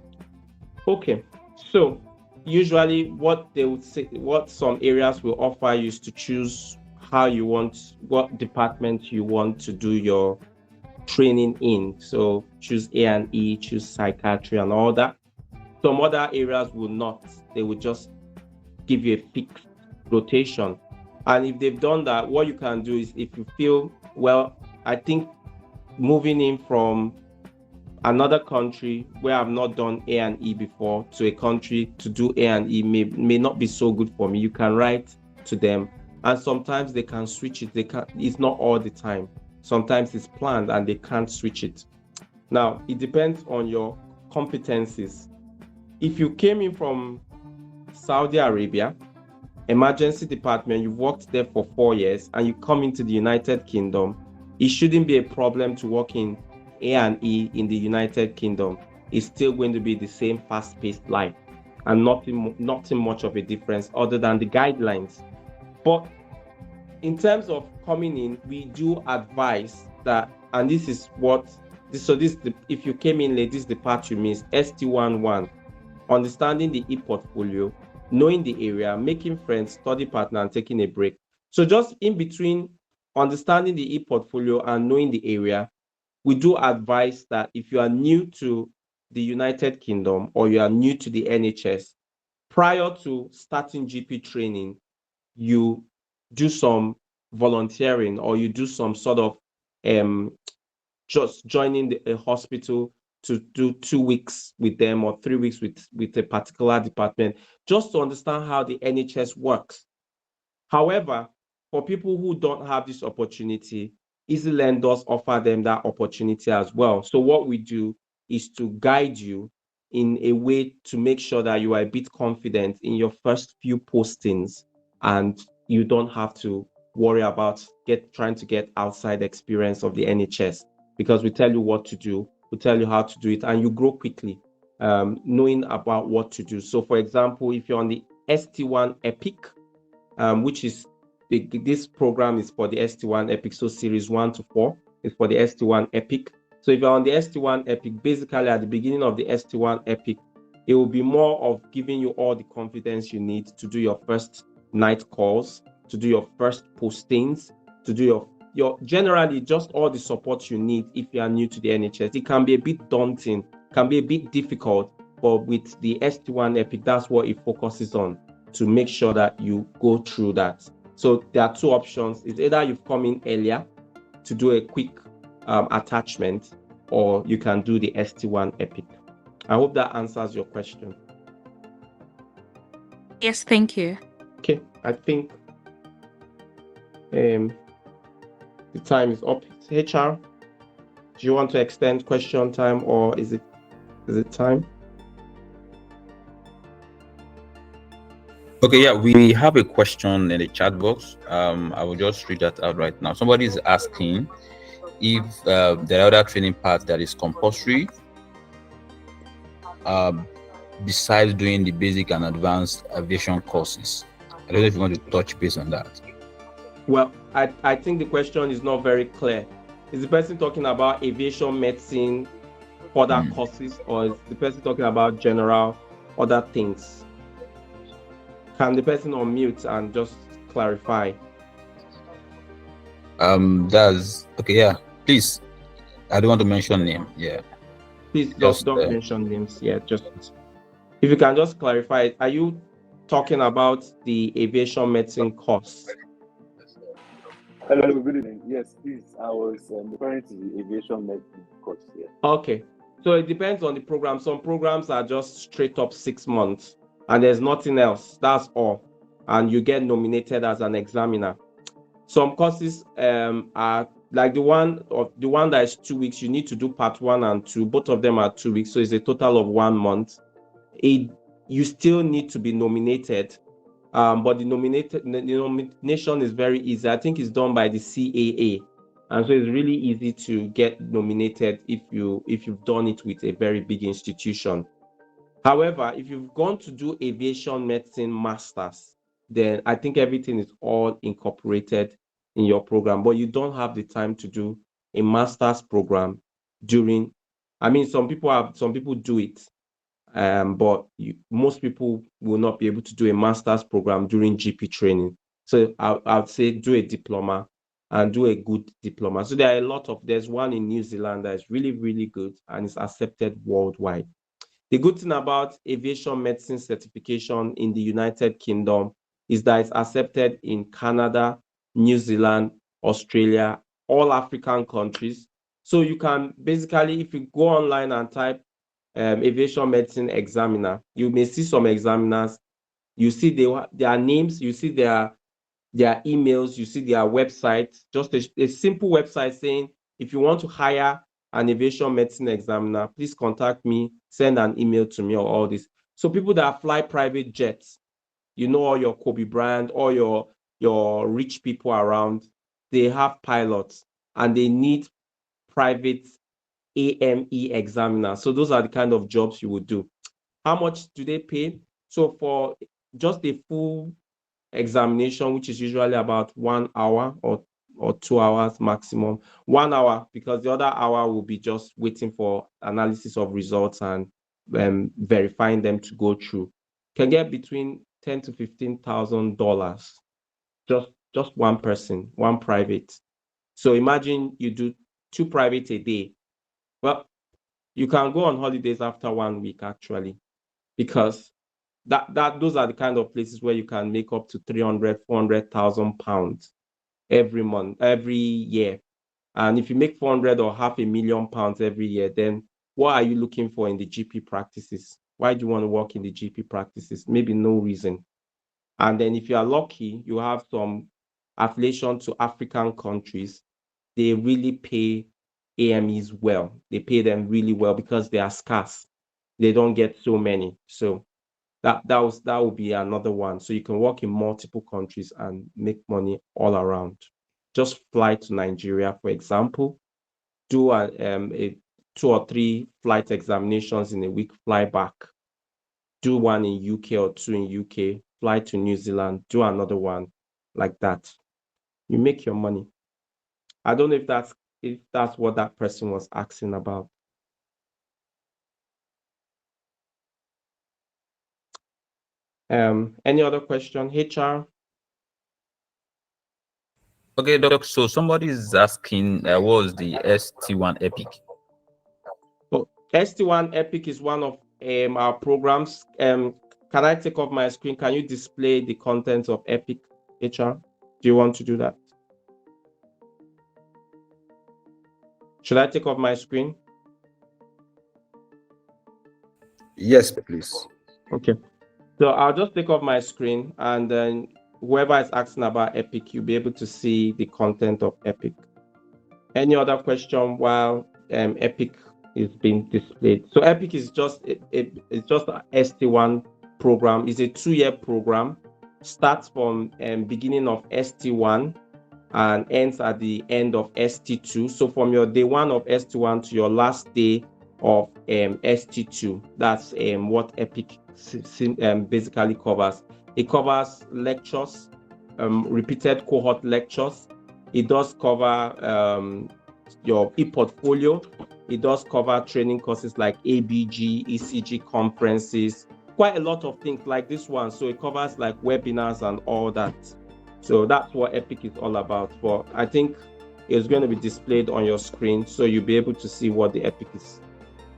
Speaker 1: Okay, so usually what they would say, what some areas will offer you is to choose what department you want to do your training in. So choose A&E, choose psychiatry and all that. Some other areas will not. They will just give you a fixed rotation. And if they've done that, what you can do is, if you feel, well, I think moving in from another country where I've not done A&E before to a country to do A&E may not be so good for me, you can write to them. And sometimes they can switch it. It's not all the time. Sometimes it's planned and they can't switch it. Now, it depends on your competencies. If you came in from Saudi Arabia, emergency department, you've worked there for 4 years, and you come into the United Kingdom, it shouldn't be a problem to work in A&E in the United Kingdom. It's still going to be the same fast-paced life, and nothing much of a difference other than the guidelines. But in terms of coming in, we do advise that, and if you came in late, this is the part you missed, ST11, understanding the e-portfolio, knowing the area, making friends, study partner, and taking a break. So just in between understanding the e-portfolio and knowing the area, we do advise that if you are new to the United Kingdom or you are new to the NHS, prior to starting GP training, you do some volunteering, or you do some sort of just joining a hospital to do 2 weeks with them or 3 weeks with a particular department, just to understand how the NHS works. However, for people who don't have this opportunity, EasyLearn does offer them that opportunity as well. So what we do is to guide you in a way to make sure that you are a bit confident in your first few postings, and you don't have to worry about trying to get outside experience of the NHS, because we tell you what to do, we tell you how to do it, and you grow quickly knowing about what to do. So for example, if you're on the ST1 Epic, which is this program is for the ST1 Epic, so series 1 to 4 is for the ST1 Epic. So if you're on the ST1 Epic, basically at the beginning of the ST1 Epic, it will be more of giving you all the confidence you need to do your first night calls, to do your first postings, to do your generally just all the support you need if you are new to the NHS. It can be a bit daunting, can be a bit difficult, but with the ST1 Epic, that's what it focuses on, to make sure that you go through that. So there are 2 options. It's either you've come in earlier to do a quick attachment, or you can do the ST1 EPIC. I hope that answers your question.
Speaker 3: Yes, thank you.
Speaker 1: Okay, I think the time is up. HR, do you want to extend question time, or is it time?
Speaker 4: Okay, yeah, we have a question in the chat box. I will just read that out right now. Somebody is asking if there are other training paths that is compulsory besides doing the basic and advanced aviation courses. I don't know if you want to touch base on that.
Speaker 1: Well, I think the question is not very clear. Is the person talking about aviation medicine, other courses, or is the person talking about general other things? Can the person unmute and just clarify?
Speaker 4: That's okay. Yeah, please. I don't want to mention name. Yeah,
Speaker 1: please don't mention names. Yeah, just if you can just clarify. Are you talking about the aviation medicine course?
Speaker 5: Hello, good evening. Yes, please. I was referring to the aviation medicine course. Yeah.
Speaker 1: Okay, so it depends on the program. Some programs are just straight up 6 months, and there's nothing else. That's all, and you get nominated as an examiner. Some courses are like the one that is 2 weeks. You need to do part 1 and 2. Both of them are 2 weeks, so it's a total of 1 month. You still need to be nominated, but the nomination is very easy. I think it's done by the CAA, and so it's really easy to get nominated if you've done it with a very big institution. However, if you've gone to do aviation medicine masters, then I think everything is all incorporated in your program, but you don't have the time to do a master's program during. I mean, some people do it, but most people will not be able to do a master's program during GP training. So I'd say do a diploma and do a good diploma. So there's one in New Zealand that is really, really good and is accepted worldwide. The good thing about aviation medicine certification in the United Kingdom is that it's accepted in Canada, New Zealand, Australia, all African countries. So you can basically, if you go online and type aviation medicine examiner, you may see some examiners. You see their names, you see their emails, you see their website, just a simple website saying, if you want to hire an aviation medicine examiner, please contact me, send an email to me, or all this. So people that fly private jets, all your Kobe Bryant, all your rich people around, they have pilots and they need private AME examiner. So those are the kind of jobs you would do. How much do they pay? So for just a full examination, which is usually about 1 hour or 2 hours maximum, 1 hour, because the other hour will be just waiting for analysis of results and verifying them to go through, can get between $10,000 to $15,000. Just one person, one private. So imagine you do 2 private a day. Well, you can go on holidays after 1 week, actually, because those are the kind of places where you can make up to 300,000, 400,000 pounds every year. And if you make 400 or £500,000 every year, then what are you looking for in the GP practices? Why do you want to work in the GP practices? Maybe no reason. And then if you are lucky, you have some affiliation to African countries. They really pay AMEs well. They pay them really well because they are scarce. They don't get so many. So that would be another one. So you can work in multiple countries and make money all around. Just fly to Nigeria, for example, do a 2 or 3 flight examinations in a week, fly back, do one in UK or 2 in UK, fly to New Zealand, do another one, like that. You make your money. I don't know if that's what that person was asking about. Any other question? HR?
Speaker 4: Okay, Doc. So somebody is asking, what was the ST1 EPIC?
Speaker 1: Oh, ST1 EPIC is one of our programs. Can I take off my screen? Can you display the contents of EPIC, HR? Do you want to do that? Should I take off my screen?
Speaker 4: Yes, please.
Speaker 1: Okay. So I'll just take off my screen, and then whoever is asking about Epic, you'll be able to see the content of Epic. Any other question while Epic is being displayed? So Epic is just it's just an ST1 program. It's a 2-year program. Starts from beginning of ST1 and ends at the end of ST2. So from your day 1 of ST1 to your last day of ST2, that's what Epic basically covers. It covers lectures, repeated cohort lectures. It does cover your e-portfolio. It does cover training courses like ABG, ECG conferences, quite a lot of things like this one. So it covers like webinars and all that. So that's what Epic is all about. But I think it's going to be displayed on your screen, so you'll be able to see what the Epic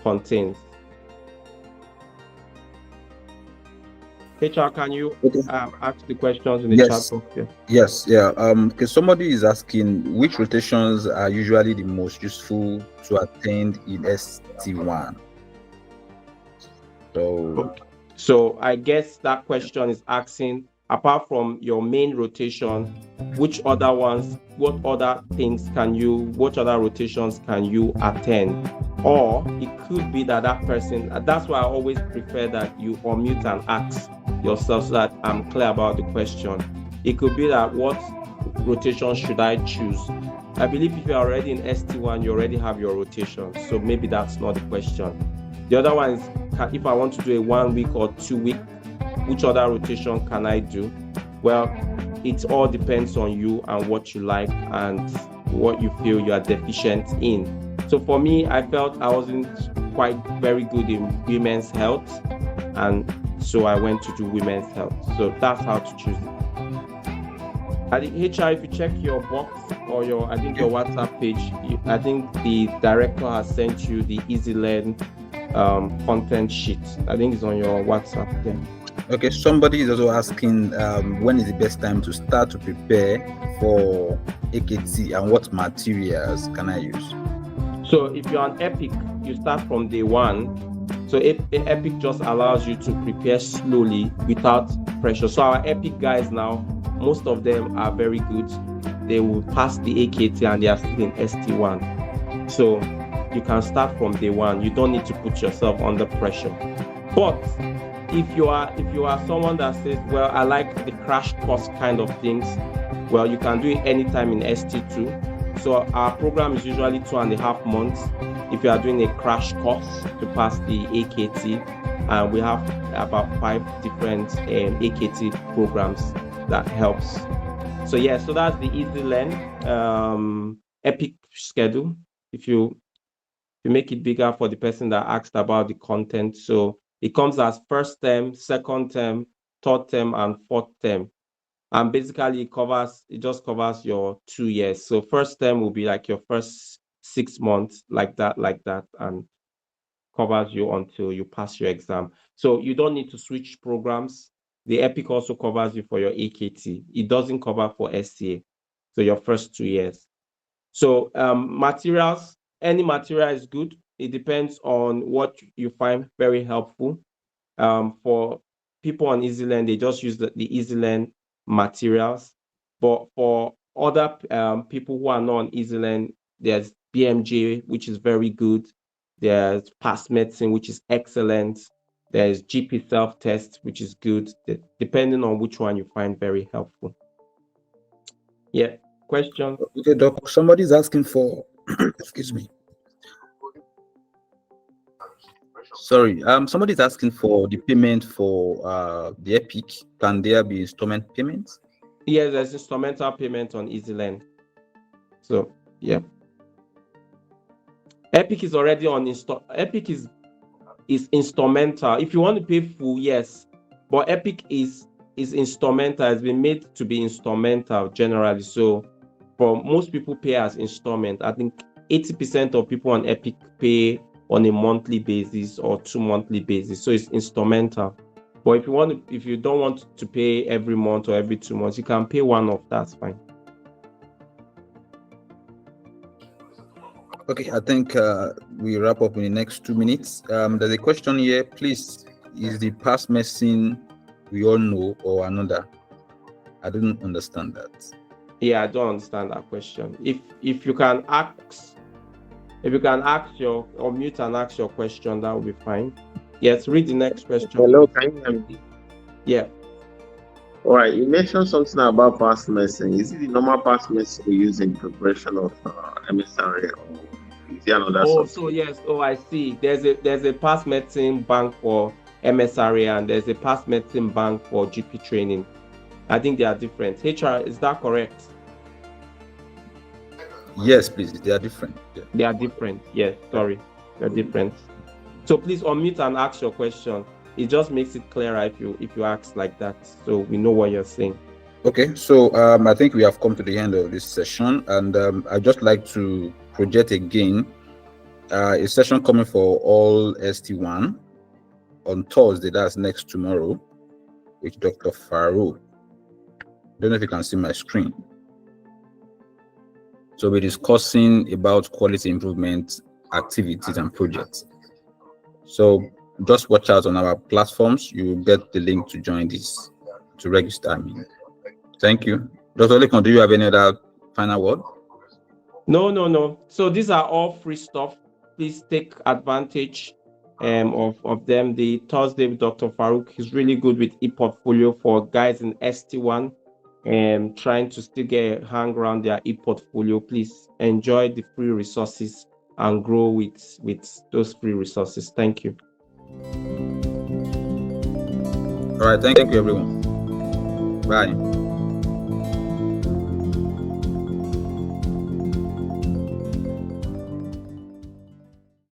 Speaker 1: contains. HR, can you ask the questions in the chat box? Yeah.
Speaker 4: Yes, yeah. Because somebody is asking which rotations are usually the most useful to attend in ST1.
Speaker 1: So I guess that question is asking, apart from your main rotation, which other ones, what other rotations can you attend? Or it could be that person, that's why I always prefer that you unmute and ask yourself so that I'm clear about the question. It could be that what rotation should I choose? I believe if you're already in ST1, you already have your rotation. So maybe that's not the question. The other one is, if I want to do a 1 week or 2 week, which other rotation can I do? Well, it all depends on you and what you like and what you feel you are deficient in. So for me, I felt I wasn't quite very good in women's health, and so I went to do women's health. So that's how to choose it. I think HR, if you check your box or your WhatsApp page, I think the director has sent you the EasyLearn content sheet. I think it's on your WhatsApp there.
Speaker 4: Okay, somebody is also asking when is the best time to start to prepare for AKT and what materials can I use?
Speaker 1: So if you're on Epic, you start from day 1. So Epic just allows you to prepare slowly without pressure. So our Epic guys now, most of them are very good. They will pass the AKT and they are still in ST1. So you can start from day 1. You don't need to put yourself under pressure. But if you are someone that says, well, I like the crash course kind of things, well, you can do it anytime in ST2. So our program is usually 2.5 months if you are doing a crash course to pass the AKT. And we have about 5 different AKT programs that helps. So yeah, so that's the EasyLearn Epic schedule. If you make it bigger for the person that asked about the content. So it comes as first term, second term, third term, and fourth term. And basically it just covers your 2 years. So first term will be like your first 6 months, like that, and covers you until you pass your exam. So you don't need to switch programs. The Epic also covers you for your AKT. It doesn't cover for SCA. So your first 2 years. So materials, any material is good. It depends on what you find very helpful. For people on EasyLearn, they just use the EasyLearn materials. But for other people who are not on EasyLearn, there's BMJ, which is very good. There's Past Medicine, which is excellent. There's GP self-test, which is good, depending on which one you find very helpful. Yeah, question?
Speaker 4: Okay, Doc, somebody's asking for, excuse me. Sorry, somebody's asking for the payment for the Epic. Can there be installment payments?
Speaker 1: Yes, there's instrumental payment on EasyLearn. So, yeah. Epic is already on Epic is instrumental. If you want to pay full, yes. But Epic is instrumental. It's been made to be instrumental generally. So for most people pay as installment. I think 80% of people on Epic pay on a monthly basis or 2 monthly basis. So it's instrumental. But if you don't want to pay every month or every 2 months, you can pay one off. That's fine.
Speaker 4: Okay, I think we wrap up in the next 2 minutes. There's a question here. Please, is the past medicine we all know or another? I didn't understand that.
Speaker 1: Yeah, I don't understand that question. If you can ask your or mute and ask your question, that will be fine. Yes, read the next question.
Speaker 6: Hello, can you hear me?
Speaker 1: Yeah.
Speaker 6: All right, you mentioned something about past medicine. Is it the normal past medicine we use in preparation of MSRA, or is there another
Speaker 1: Oh,
Speaker 6: something?
Speaker 1: so yes. Oh, I see. There's a past medicine bank for MSRA and there's a past medicine bank for GP training. I think they are different. HR, is that correct?
Speaker 4: Yes, please. They are different. Yeah.
Speaker 1: They are different. Yes, sorry. They're different. So please unmute and ask your question. It just makes it clearer if you ask like that, so we know what you're saying.
Speaker 4: Okay, so I think we have come to the end of this session, and I'd just like to project again a session coming for all ST1 on Thursday. That's next tomorrow with Dr. Farouk. Don't know if you can see my screen. So we're discussing about quality improvement activities and projects. So just watch out on our platforms. You will get the link to join this, to register. Thank you. Dr. Lekon, do you have any other final word?
Speaker 1: No. So these are all free stuff. Please take advantage of them. The Thursday with Dr. Farouk is really good with e-portfolio for guys in ST1 and trying to still get a hang around their e-portfolio. Please enjoy the free resources and grow with those free resources. Thank you.
Speaker 4: All right, thank you everyone. Bye.